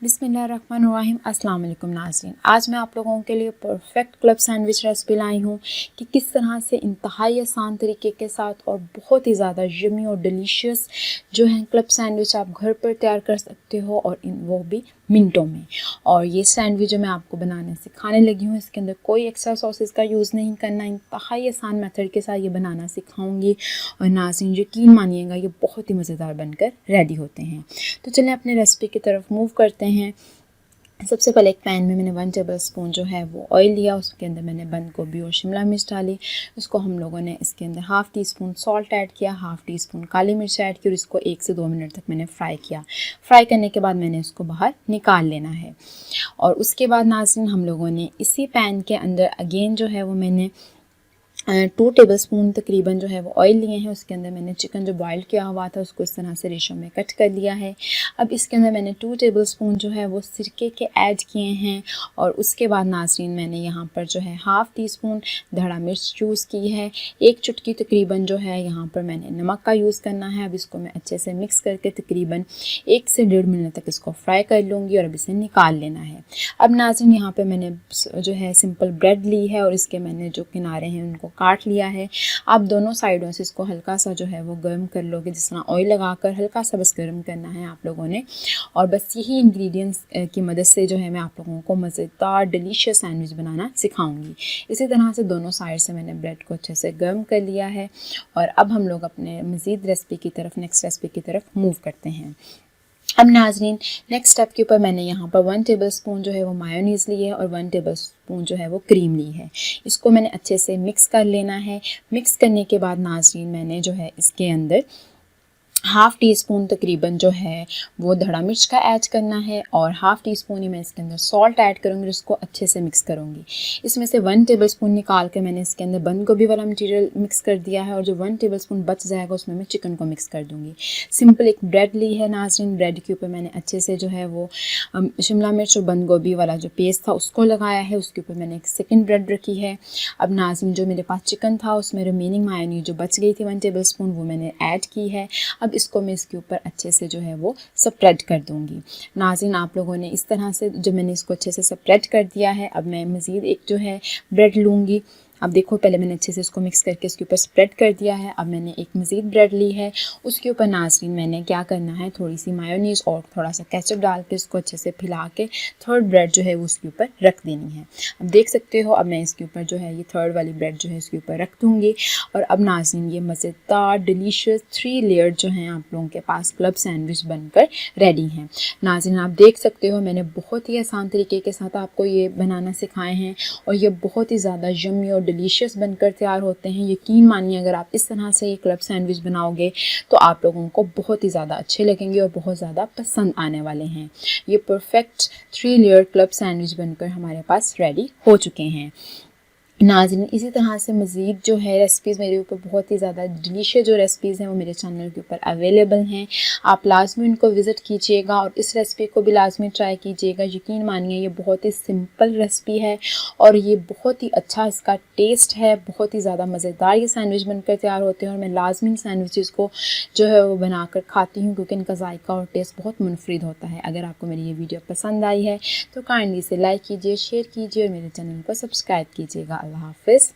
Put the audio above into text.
बिस्मिल्लाहिर्रहमानिर्रहीम। अस्सलाम वालेकुम नाज़रीन, आज मैं आप लोगों के लिए परफेक्ट क्लब सैंडविच रेसिपी लाई हूँ कि किस तरह से इंतहाई आसान तरीके के साथ और बहुत ही ज़्यादा यम्मी और डिलीशियस जो है क्लब सैंडविच आप घर पर तैयार कर सकते हो और वो भी मिनटों में। और ये सैंडविच जो मैं आपको बनाने सिखाने लगी हूँ, इसके अंदर कोई एक्स्ट्रा सॉसेस का यूज़ नहीं करना, इंतहाई आसान मेथड के साथ ये बनाना सिखाऊंगी और नाज़रीन यकीन मानिएगा ये बहुत ही मज़ेदार बनकर रेडी होते हैं। तो चलिए अपने रेसिपी की तरफ मूव करते हैं। सबसे पहले एक पैन में मैंने 1 टेबल स्पून जो है वो ऑयल लिया, उसके अंदर मैंने बंद गोभी और शिमला मिर्च डाली। उसको हम लोगों ने इसके अंदर half tea spoon salt add किया, हाफ़ टी स्पून काली मिर्च ऐड की और इसको 1 से 2 मिनट तक मैंने फ्राई किया। फ्राई करने के बाद मैंने इसको बाहर निकाल लेना है। और उसके बाद नाज़रीन हम लोगों ने इसी पैन के अंदर अगेन जो है वो मैंने 2 टेबल स्पून तकरीबन जो है वो ऑयल लिए हैं। उसके अंदर मैंने चिकन जो बॉयल किया हुआ था उसको इस तरह से रेशो में कट कर लिया है। अब इसके अंदर मैंने 2 टेबल स्पून जो है वो सिरके के ऐड किए हैं। और उसके बाद नाज़रीन मैंने यहाँ पर जो है हाफ़ टी स्पून धड़ा मिर्च यूज़ की है। 1 चुटकी तकरीबन जो है यहाँ पर मैंने नमक का यूज़ करना है। अब इसको मैं अच्छे से मिक्स करके तकरीबन 1 से 1.5 मिनट तक इसको फ्राई कर लूँगी और अब इसे निकाल लेना है। अब नाज़रीन यहाँ पर मैंने जो है सिंपल ब्रेड ली है और इसके मैंने जो किनारे हैं उनको काट लिया है। आप दोनों साइडों से इसको हल्का सा जो है वो गर्म कर लोगे, जिस तरह ऑयल लगाकर हल्का सा बस गर्म करना है आप लोगों ने। और बस यही इंग्रेडिएंट्स की मदद से जो है मैं आप लोगों को मज़ेदार डिलीशियस सैंडविच बनाना सिखाऊंगी। इसी तरह से दोनों साइड से मैंने ब्रेड को अच्छे से गर्म कर लिया है। और अब हम लोग अपने मज़ीद रेसिपी की तरफ नेक्स्ट रेसिपी की तरफ मूव करते हैं। अब नाज़रीन नेक्स्ट स्टेप के ऊपर मैंने यहाँ पर 1 टेबल स्पून जो है वो मायोनीज़ ली है और 1 टेबल स्पून जो है वो क्रीम ली है। इसको मैंने अच्छे से मिक्स कर लेना है। मिक्स करने के बाद नाज़रीन मैंने जो है इसके अंदर हाफ़ टी स्पून तकरीबन जो है वो धड़ा मिर्च का ऐड करना है और हाफ़ टी स्पून ही मैं इसके अंदर सॉल्ट ऐड करूँगी, इसको अच्छे से मिक्स करूँगी। इसमें से 1 टेबल स्पून निकाल के मैंने इसके अंदर बंद गोभी वाला मटीरियल मिक्स कर दिया है और जो 1 टेबल स्पून बच जाएगा उसमें मैं चिकन को मिक्स कर दूँगी। सिंपल एक ब्रेड ली है नाज़रीन, ब्रेड के ऊपर मैंने अच्छे से जो है वो शिमला मिर्च और बंद गोभी वाला जो पेस्ट था उसको लगाया है। उसके ऊपर मैंने एक सेकेंड ब्रेड रखी है। अब नाज़रीन जो मेरे पास चिकन था उसमें रिमेनिंग मायोनीज़ जो बच गई थी 1 टेबल स्पून वो मैंने ऐड की है। अब इसको मैं इसके ऊपर अच्छे से जो है वो स्प्रेड कर दूंगी। नाज़रीन आप लोगों ने इस तरह से जो मैंने इसको अच्छे से स्प्रेड कर दिया है। अब मैं मज़ीद एक जो है ब्रेड लूँगी। अब देखो पहले मैंने अच्छे से इसको मिक्स करके इसके ऊपर स्प्रेड कर दिया है। अब मैंने एक मज़ीद ब्रेड ली है, उसके ऊपर नाज़रीन मैंने क्या करना है थोड़ी सी मायोनीज़ और थोड़ा सा केचप डाल के इसको अच्छे से फैला के थर्ड ब्रेड जो है वो उसके ऊपर रख देनी है। अब देख सकते हो अब मैं इसके ऊपर जो है ये थर्ड वाली ब्रेड जो है इसके ऊपर रख दूँगी। और अब नाज़रीन ये मज़ेदार डिलीशियस 3 लेयर जो हैं आप लोगों के पास क्लब सैंडविच बनकर रेडी हैं। नाज़रीन आप देख सकते हो मैंने बहुत ही आसान तरीके के साथ आपको ये बनाना सिखाए हैं और ये बहुत ही ज़्यादा यम्मी और डिलीशियस बनकर तैयार होते हैं। यकीन मानिए अगर आप इस तरह से ये क्लब सैंडविच बनाओगे तो आप लोगों को बहुत ही ज़्यादा अच्छे लगेंगे और बहुत ज़्यादा पसंद आने वाले हैं। ये परफेक्ट 3 लेयर क्लब सैंडविच बनकर हमारे पास रेडी हो चुके हैं। नाज़रीन इसी तरह से मज़ीद जो है रेसिपीज़ मेरे ऊपर बहुत ही ज़्यादा डिलीशियस जो रेसिपीज़ हैं वो मेरे चैनल के ऊपर अवेलेबल हैं। आप लाजमी उनको विज़िट कीजिएगा और इस रेसिपी को भी लाजमी ट्राई कीजिएगा। यकीन मानिए ये बहुत ही सिंपल रेसिपी है और ये बहुत ही अच्छा इसका टेस्ट है। बहुत ही ज़्यादा मज़ेदार ये सैंडविच बनकर तैयार होते हैं और मैं लाजमी सैंडविचेस को जो है वो बनाकर खाती हूँ क्योंकि इनका जायका और टेस्ट बहुत मुनफरिद होता है। अगर आपको मेरी ये वीडियो पसंद आई है तो काइंडली इसे लाइक कीजिए, शेयर कीजिए और मेरे चैनल को सब्सक्राइब कीजिएगा। अल्लाह हाफ़िज़।